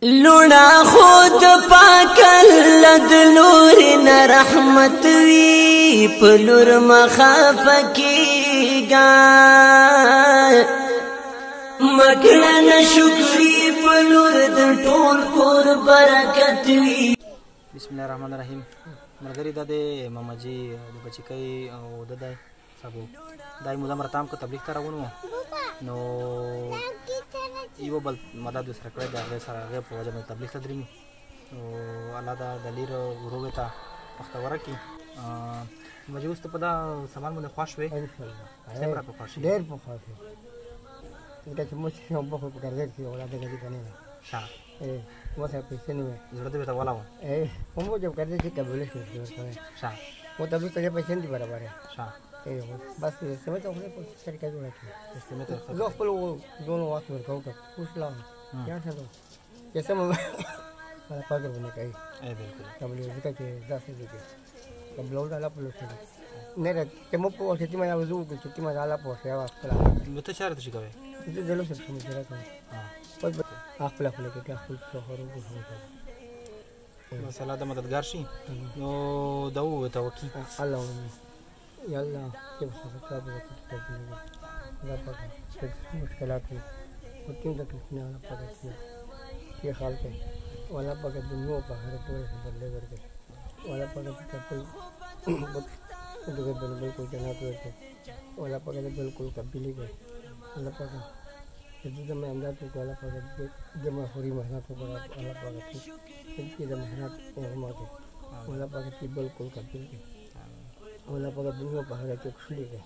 لونا خود پاکل لد لور ن رحمت وی پلور مخاف کیگا مکرن شکری پلور د ټول کور برکت وی. بسم الله الرحمن الرحیم. مرګری د ماما جی د بچی او د دای سبو دای مولا مرتام کو تبلیغ ته راغونو نو یو بل مدد سره کړی دا غیر سره غیر په وجه مې تبلیغ ته درېږي نو الله دا دلیر ورو ته پختوره کی مجوس ته په دا سامان باندې خوښ وې څومره په خوښ ډېر په خوښ دا چې موږ یو په په ګرځي کې اولاد غږی کنه شا واسه پیسې نه زړه دې ته ولا و هم جو ګرځي چې قبول شي شا वो तभी तो ये पैसे नहीं बराबर है شا बस समझ तो अपने सरकार जो है इसमें तो जो अपन वो दोनों वास में कहूँ तो पूछ ला क्या था तो कैसे मैं वाला पागल बने कहीं ए बिल्कुल कब ले जिका के 10 से के कब लोग डाला पुलिस ने रे के मो को खेती में आवे जो खेती में डाला पोसे आवा कला मत चार तो शिकावे ये जलो से समझ रहा था हां पर आखला फले के आखल तो हरो को مثلا د مددگار شي نو دا وته وکی الله يلا كيف سبب وقت لا بقى مشكلات وتين ده كنا لا بقى في حال के ولا بقى दुनिया पर हर पूरे बदले करके वला बقى बिल्कुल बिल्कुल कोई जना तो वला बقى बिल्कुल कबीली गए वला बقى जब मैं अंदर तो वाला बقى जमा होरी मेहनत तो बड़ा वाला बقى की जब मेहनत और माते वला बقى की बिल्कुल कबीली वला बقى दुनिया पर हर के खुली गए